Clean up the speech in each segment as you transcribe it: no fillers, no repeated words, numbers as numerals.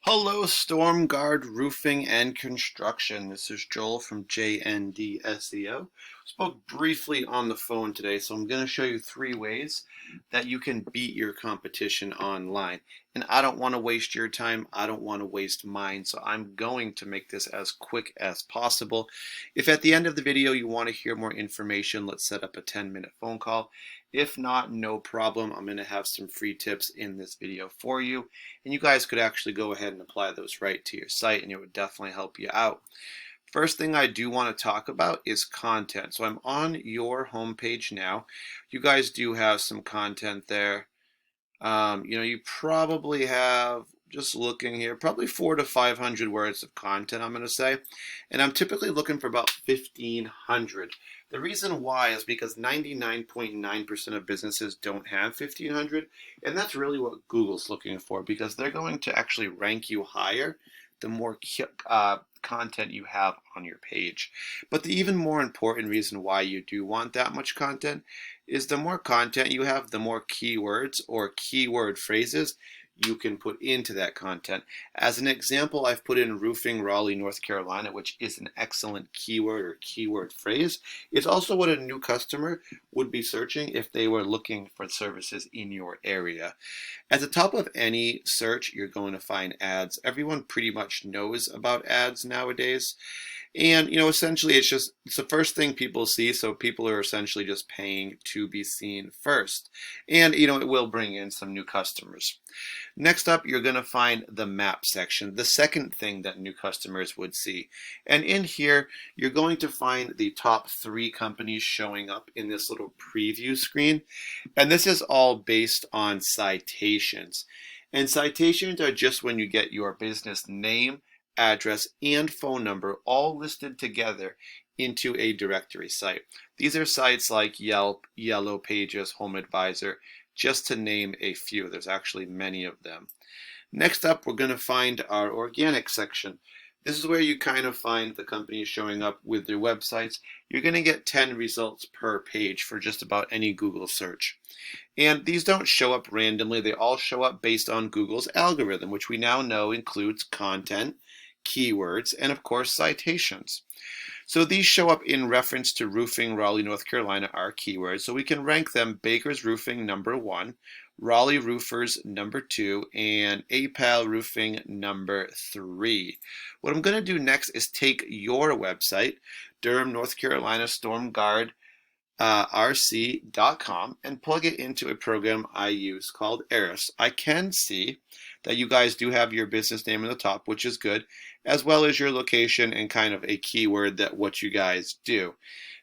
Hello, Storm Guard Roofing and Construction. This is Joel from JND SEO. Spoke briefly on the phone today, so I'm going to show you 3 ways that you can beat your competition online. And I don't want to waste your time. I don't want to waste mine, so I'm going to make this as quick as possible. If at the end of the video you want to hear more information, let's set up a 10-minute phone call. If not, no problem. I'm going to have some free tips in this video for you. And you guys could actually go ahead and apply those right to your site, and it would definitely help you out. First thing I do want to talk about is content. So I'm on your homepage now. You guys do have some content there. You probably have, just looking here, probably 400 to 500 words of content, I'm going to say. And I'm typically looking for about 1,500. The reason why is because 99.9% of businesses don't have 1,500. And that's really what Google's looking for, because they're going to actually rank you higher the more content you have on your page. But the even more important reason why you do want that much content is the more content you have, the more keywords or keyword phrases you can put into that content. As an example, I've put in roofing Raleigh, North Carolina, which is an excellent keyword or keyword phrase. It's also what a new customer would be searching if they were looking for services in your area. At the top of any search, you're going to find ads. Everyone pretty much knows about ads nowadays. And, essentially it's the first thing people see, so people are essentially just paying to be seen first. And, it will bring in some new customers. Next up, you're going to find the map section, the second thing that new customers would see. And in here, you're going to find the top 3 companies showing up in this little preview screen. And this is all based on citations. And citations are just when you get your business name, address, and phone number all listed together into a directory site. These are sites like Yelp, Yellow Pages, Home Advisor, just to name a few. There's actually many of them. Next up, we're going to find our organic section. This is where you kind of find the companies showing up with their websites. You're going to get 10 results per page for just about any Google search. And these don't show up randomly. They all show up based on Google's algorithm, which we now know includes content, keywords, and of course citations. So these show up in reference to roofing Raleigh, North Carolina, our keywords. So we can rank them: Baker's Roofing number 1, Raleigh Roofers number 2, and APAL Roofing number 3. What I'm going to do next is take your website, Durham, North Carolina Storm Guard rc.com, and plug it into a program I use called Eris. I can see that you guys do have your business name in the top, which is good, as well as your location and kind of a keyword that what you guys do.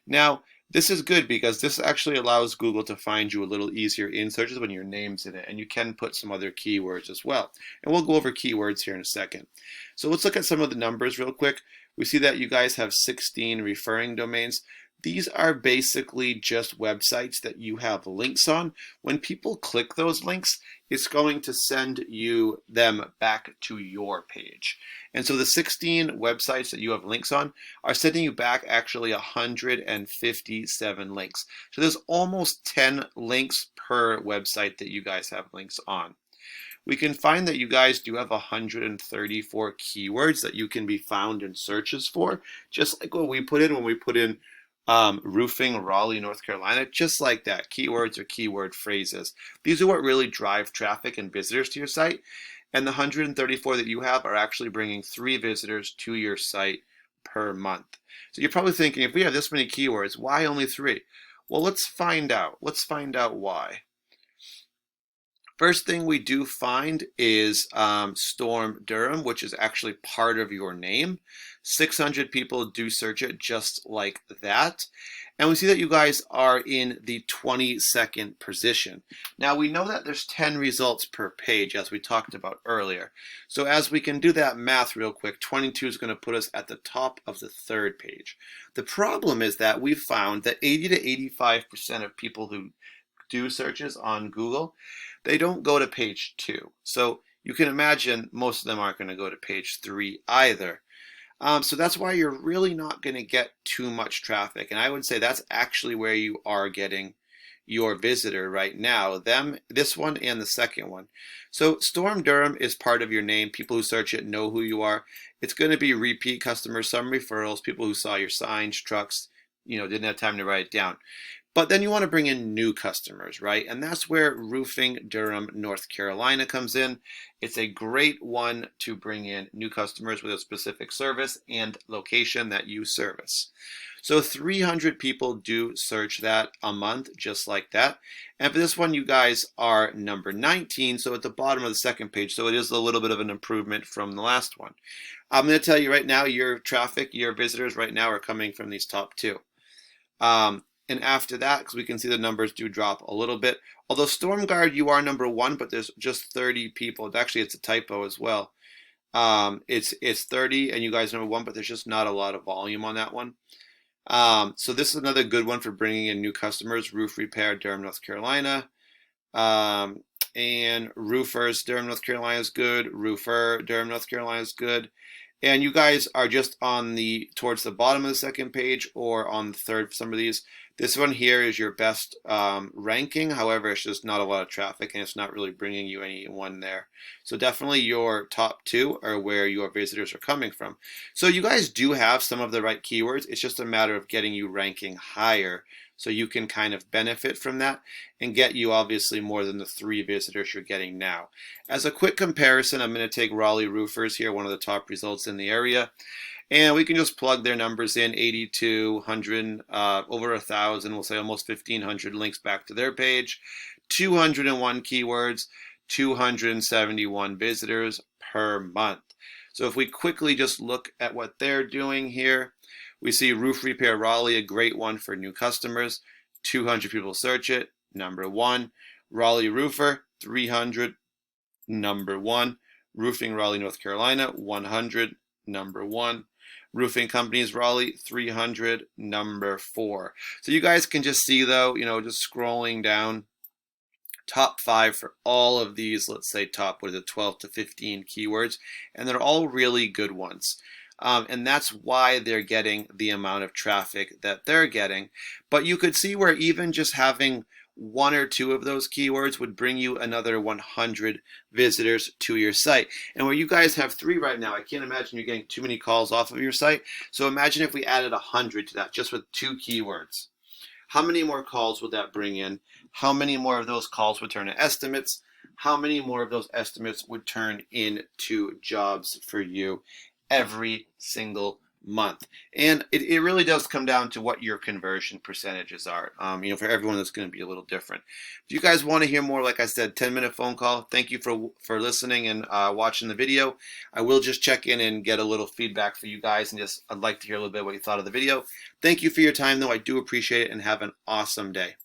Now, this is good because this actually allows Google to find you a little easier in searches when your name's in it, and you can put some other keywords as well. And we'll go over keywords here in a second. So let's look at some of the numbers real quick. We see that you guys have 16 referring domains. These are basically just websites that you have links on. When people click those links, it's going to send them back to your page. And so the 16 websites that you have links on are sending you back actually 157 links. So there's almost 10 links per website that you guys have links on. We can find that you guys do have 134 keywords that you can be found in searches for, just like what we put in when we put in roofing Raleigh, North Carolina, just like that. Keywords or keyword phrases. These are what really drive traffic and visitors to your site. And the 134 that you have are actually bringing 3 visitors to your site per month. So you're probably thinking, if we have this many keywords, why only 3? Well, let's find out. Let's find out why. First thing we do find is Storm Durham, which is actually part of your name. 600 people do search it just like that. And we see that you guys are in the 22nd position. Now we know that there's 10 results per page, as we talked about earlier. So as we can do that math real quick, 22 is going to put us at the top of the 3rd page. The problem is that we've found that 80 to 85% of people who do searches on Google, they don't go to page 2. So you can imagine most of them aren't going to go to page 3 either. So that's why you're really not going to get too much traffic. And I would say that's actually where you are getting your visitor right now, this one and the second one. So Storm Durham is part of your name. People who search it know who you are. It's going to be repeat customers, some referrals, people who saw your signs, trucks, didn't have time to write it down. But then you want to bring in new customers, right? And that's where Roofing Durham, North Carolina comes in. It's a great one to bring in new customers with a specific service and location that you service. So 300 people do search that a month, just like that. And for this one, you guys are number 19, so at the bottom of the second page. So it is a little bit of an improvement from the last one. I'm going to tell you right now, your traffic, your visitors right now are coming from these top two. And after that, because we can see the numbers do drop a little bit. Although StormGuard, you are number 1, but there's just 30 people. Actually, it's a typo as well. It's 30, and you guys are number 1, but there's just not a lot of volume on that one. So this is another good one for bringing in new customers. Roof Repair, Durham, North Carolina. And Roofers, Durham, North Carolina is good. Roofer, Durham, North Carolina is good. And you guys are just on towards the bottom of the second page or on the third for some of these. This one here is your best ranking. However, it's just not a lot of traffic and it's not really bringing you anyone there. So definitely your top 2 are where your visitors are coming from. So you guys do have some of the right keywords. It's just a matter of getting you ranking higher so you can kind of benefit from that and get you obviously more than the 3 visitors you're getting now. As a quick comparison, I'm going to take Raleigh Roofers here, one of the top results in the area. And we can just plug their numbers in, 82, 100, over 1,000, we'll say almost 1,500 links back to their page, 201 keywords, 271 visitors per month. So if we quickly just look at what they're doing here, we see Roof Repair Raleigh, a great one for new customers, 200 people search it, number 1. Raleigh Roofer, 300, number 1. Roofing Raleigh, North Carolina, 100, number 1. Roofing Companies Raleigh, 300, number 4. So you guys can just see though, just scrolling down, top 5 for all of these, let's say top, 12 to 15 keywords, and they're all really good ones. And that's why they're getting the amount of traffic that they're getting. But you could see where even just having 1 or 2 of those keywords would bring you another 100 visitors to your site. And where you guys have 3 right now, I can't imagine you're getting too many calls off of your site. So imagine if we added 100 to that just with 2 keywords. How many more calls would that bring in? How many more of those calls would turn into estimates? How many more of those estimates would turn into jobs for you every single month? And it really does come down to what your conversion percentages are. For everyone, that's going to be a little different. If you guys want to hear more, like I said, 10-minute phone call. Thank you for listening and watching the video. I will just check in and get a little feedback for you guys, and I'd like to hear a little bit what you thought of the video. Thank you for your time, though. I do appreciate it, and have an awesome day.